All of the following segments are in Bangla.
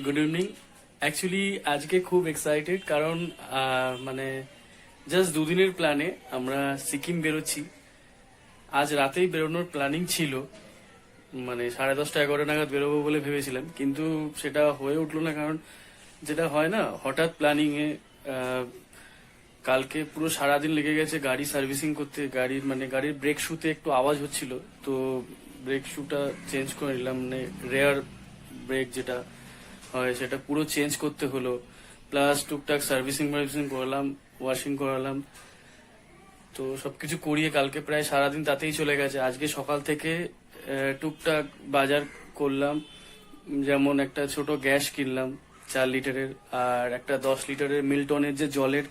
Good evening. অ্যাকচুয়ালি আজকে খুব এক্সাইটেড কারণ মানে জাস্ট দুদিনের প্ল্যানে আমরা সিকিম বেরোচ্ছি। আজ রাতেই বেরোনোর প্ল্যানিং ছিল, মানে 10:30-11 নাগাদ বেরোবো বলে ভেবেছিলাম, কিন্তু সেটা হয়ে উঠলো না। কারণ যেটা হয় না, হঠাৎ প্ল্যানিং এ কালকে পুরো সারাদিন লেগে গেছে গাড়ি সার্ভিসিং করতে। গাড়ির ব্রেক শুতে একটু আওয়াজ হচ্ছিল, তো ব্রেক শুটা চেঞ্জ করে নিলাম। মানে রেয়ার ব্রেক যেটা হয় সেটা পুরো চেঞ্জ করতে হলো, প্লাস টুকটাক সার্ভিসিং করলাম, ওয়াশিং করালাম। তো সবকিছু করিয়ে কালকে প্রায় সারাদিন তাতেই চলে গেছে। আজকে সকাল থেকে টুকটাক বাজার করলাম, যেমন একটা ছোট গ্যাস কিনলাম 4 লিটারের, আর একটা 10 লিটারের মিল্টনের যে জলের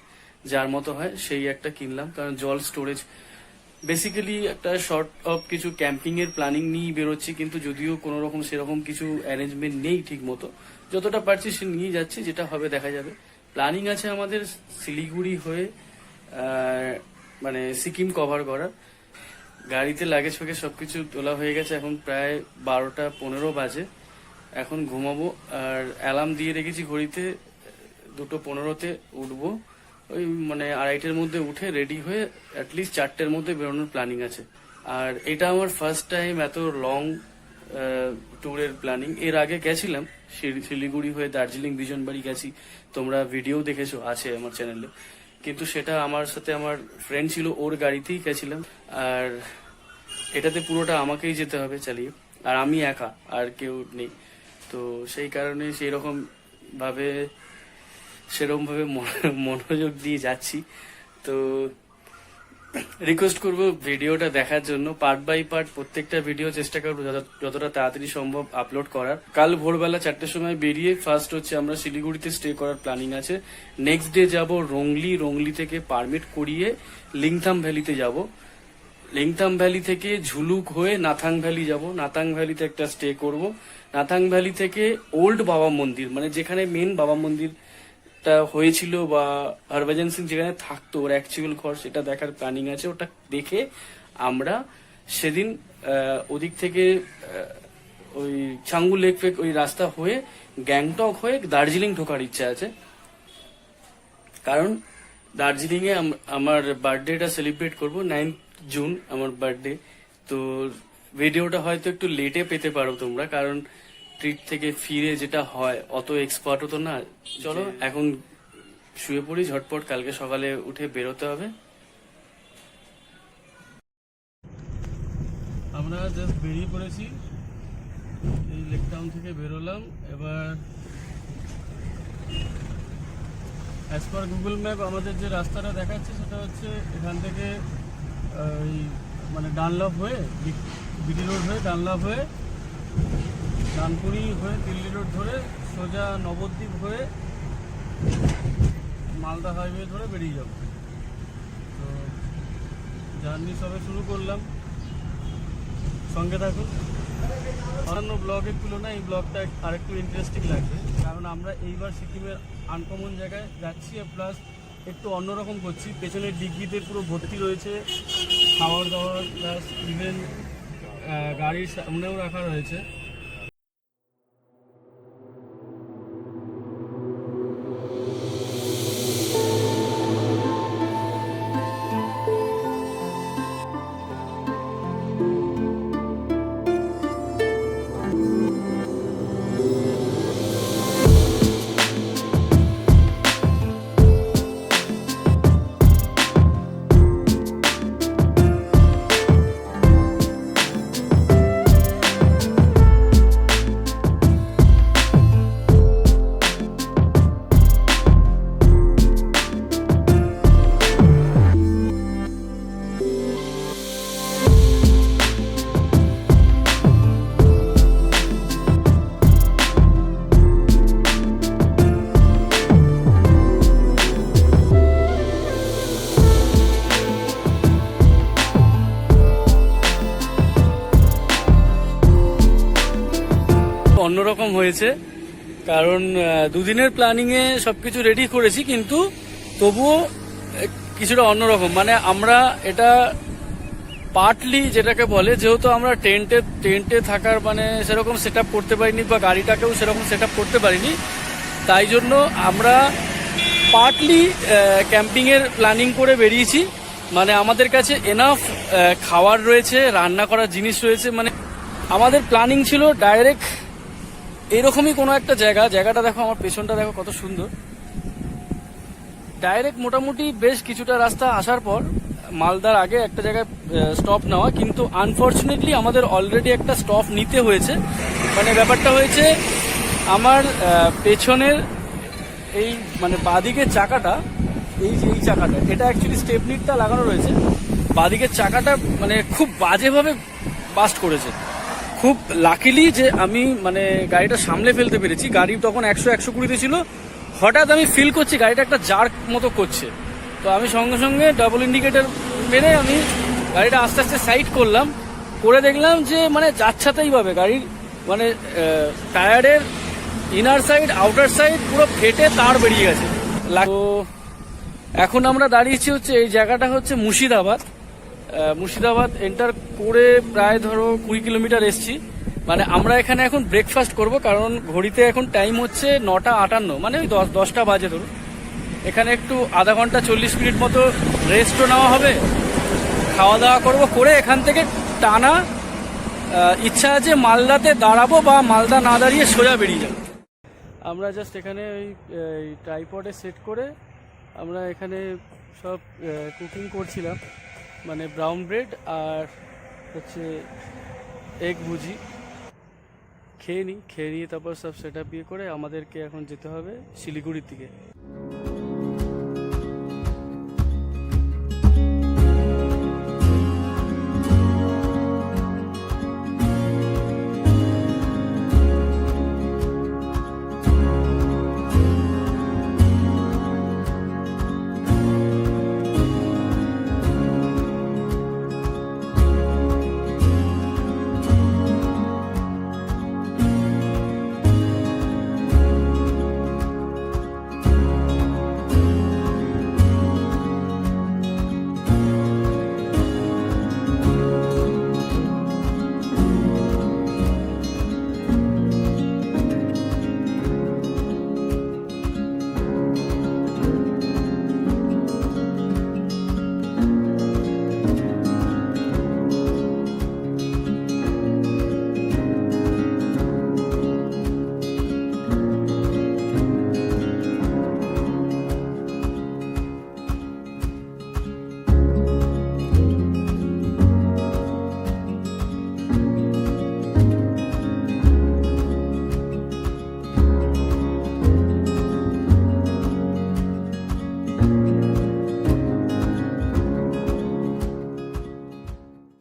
যার মতো হয় সেই একটা কিনলাম। কারণ জল স্টোরেজ বেসিক্যালি একটা শর্ট অফ কিছু ক্যাম্পিং এর প্ল্যানিং নিয়ে বেরোচ্ছি, কিন্তু যদিও কোনো রকম সেরকম কিছু অ্যারেঞ্জমেন্ট নেই ঠিক মতো। যতটা পারছি সে নিয়ে যাচ্ছি, যেটা হবে দেখা যাবে। প্ল্যানিং আছে আমাদের শিলিগুড়ি হয়ে মানে সিকিম কভার করার। গাড়িতে লাগেজ ফেগেজ সবকিছু তোলা হয়ে গেছে, এখন প্রায় 12:15 বাজে। এখন ঘুমাবো, আর অ্যালার্ম দিয়ে রেখেছি ঘড়িতে 2:15-তে উঠবো। ওই মানে 2:30-এর মধ্যে উঠে রেডি হয়ে অ্যাটলিস্ট 4টের মধ্যে বেরোনোর প্ল্যানিং আছে। আর এটা আমার ফার্স্ট টাইম এত লং ট্যুরের প্ল্যানিং। এর আগে গেছিলাম শিলিগুড়ি হয়ে দার্জিলিং বিজনবাড়ি গেছি, তোমরা ভিডিও দেখেছো, আছে আমার চ্যানেলে। কিন্তু সেটা আমার সাথে আমার ফ্রেন্ড ছিল, ওর গাড়িতেই গেছিলাম। আর এটাতে পুরোটা আমাকেই যেতে হবে চালিয়ে, আর আমি একা, আর কেউ নেই। তো সেই কারণে সেরকম ভাবে মনোযোগ দিয়ে যাচ্ছি। তো রিকোয়েস্ট করবো ভিডিওটা দেখার জন্য, পার্ট বাই পার্ট প্রত্যেকটা ভিডিও চেষ্টা করবো যতটা তাড়াতাড়ি সম্ভব আপলোড করার। কাল ভোরবেলা 4টের সময় বেরিয়ে ফার্স্ট হচ্ছে আমরা শিলিগুড়িতে স্টে করার প্ল্যানিং আছে। নেক্সট ডে যাব রংলি থেকে পারমিট করিয়ে লিংথাম ভ্যালিতে যাব। লিংথাম ভ্যালি থেকে ঝুলুক হয়ে নাথাং ভ্যালি যাব। নাথাং ভ্যালিতে একটা স্টে করব। নাথাং ভ্যালি থেকে ওল্ড বাবা মন্দির, মানে যেখানে মেন বাবা মন্দির হয়েছিল বা হরভজন সিং যেখানে থাকতো ওর অ্যাকচুয়াল ঘর, সেটা দেখার প্ল্যানিং আছে। ওটা দেখে আমরা সেদিন ওদিক থেকে ওই চাঙ্গু লেক ফেক ওই রাস্তা হয়ে গ্যাংটক হয়ে দার্জিলিং ঢোকার ইচ্ছা আছে। কারণ দার্জিলিং এ আমার বার্থডেটা সেলিব্রেট করবো, 9th জুন আমার বার্থডে। তো ভিডিওটা হয়তো একটু লেটে পেতে পারো তোমরা, কারণ ট্রিপ থেকে ফিরে যেটা হয় অত এক্সপার্টও তো না। চলো এখন শুয়ে পড়ি ঝটপট, কালকে সকালে উঠে বেরোতে হবে। আমরা জাস্ট বেরিয়ে পড়েছি, এই লেক টাউন থেকে বেরোলাম। এবার অ্যাজ পার গুগল ম্যাপ আমাদের যে রাস্তাটা দেখাচ্ছে সেটা হচ্ছে এখান থেকে ওই মানে ডানলপ হয়ে বিডি রোড হয়ে ডানলপ হয়ে ডানকুনি হয়ে দিল্লি রোড ধরে সোজা নবদ্বীপ হয়ে মালদা হাইওয়ে ধরে বেরিয়ে যাব। তো জার্নি সবে শুরু করলাম, সঙ্গে থাকুন। অন্যান্য ব্লগের তুলনায় এই ব্লগটা আরেকটু ইন্টারেস্টিং লাগবে, কারণ আমরা এইবার সিকিমের আনকমন জায়গায় যাচ্ছি, প্লাস একটু অন্যরকম করছি। পেছনের ডিগ্রিতে পুরো ভর্তি রয়েছে খাবার দাবার, প্লাস ইভেন গাড়ির সামনেও রাখা রয়েছে। অন্যরকম হয়েছে, কারণ দুদিনের প্ল্যানিং এ সবকিছু রেডি করেছি, কিন্তু তবুও কিছুটা অন্যরকম। মানে আমরা এটা পার্টলি যেটাকে বলে, যেহেতু আমরা টেন্টে থাকার মানে সেরকম সেট আপ করতে পারিনি বা গাড়িটাকেও সেরকম সেট আপ করতে পারিনি, তাই জন্য আমরা পার্টলি ক্যাম্পিংয়ের প্ল্যানিং করে বেরিয়েছি। মানে আমাদের কাছে এনাফ খাবার রয়েছে, রান্না করার জিনিস রয়েছে। মানে আমাদের প্ল্যানিং ছিল ডাইরেক্ট এরকমই কোনো একটা জায়গাটা দেখো, আমার পেছনটা দেখো কত সুন্দর। ডাইরেক্ট মোটামুটি বেশ কিছুটা রাস্তা আসার পর মালদার আগে একটা জায়গায় স্টপ নেওয়া, কিন্তু আনফর্চুনেটলি আমাদের অলরেডি একটা স্টপ নিতে হয়েছে। মানে ব্যাপারটা হয়েছে আমার পেছনের এই মানে বাঁদিকের চাকাটা, এই যে এই চাকাটা, এটা অ্যাকচুয়ালি স্টেপনিটটা লাগানো রয়েছে, বাঁদিকের চাকাটা মানে খুব বাজেভাবে বাস্ট করেছে। খুব লাকিলি যে আমি মানে গাড়িটা সামলে ফেলতে পেরেছি। গাড়ি তখন 100-120 ছিল, হঠাৎ আমি ফিল করছি গাড়িটা একটা জার্ক মতো করছে। তো আমি সঙ্গে সঙ্গে ডাবল ইন্ডিকেটর মেরে আমি গাড়িটা আস্তে আস্তে সাইড করলাম, করে দেখলাম যে মানে যাচ্ছাতেই পাবে গাড়ির মানে টায়ারের ইনার সাইড আউটার সাইড পুরো ফেটে তার বেরিয়ে গেছে। তো এখন আমরা দাঁড়িয়েছি হচ্ছে এই জায়গাটা হচ্ছে মুর্শিদাবাদ এন্টার করে প্রায় ধরো 20 কিলোমিটার এসছি। মানে আমরা এখানে এখন ব্রেকফাস্ট করব, কারণ ঘড়িতে এখন টাইম হচ্ছে 9:58, মানে ওই 10টা বাজে ধরো। এখানে একটু আধা ঘন্টা 40 মিনিট মতো রেস্টও নেওয়া হবে, খাওয়া দাওয়া করবো, করে এখান থেকে টানা ইচ্ছা আছে মালদাতে দাঁড়াবো বা মালদা না দাঁড়িয়ে সোজা বেরিয়ে যাবো। আমরা জাস্ট এখানে ওই ট্রাইপডে সেট করে আমরা এখানে সব কুকিং করছিলাম, মানে ব্রাউন ব্রেড আর হচ্ছে এগ ভুজি। খেয়ে নিয়ে তারপর সব সেট আপ করে আমাদেরকে এখন যেতে হবে শিলিগুড়ির দিকে।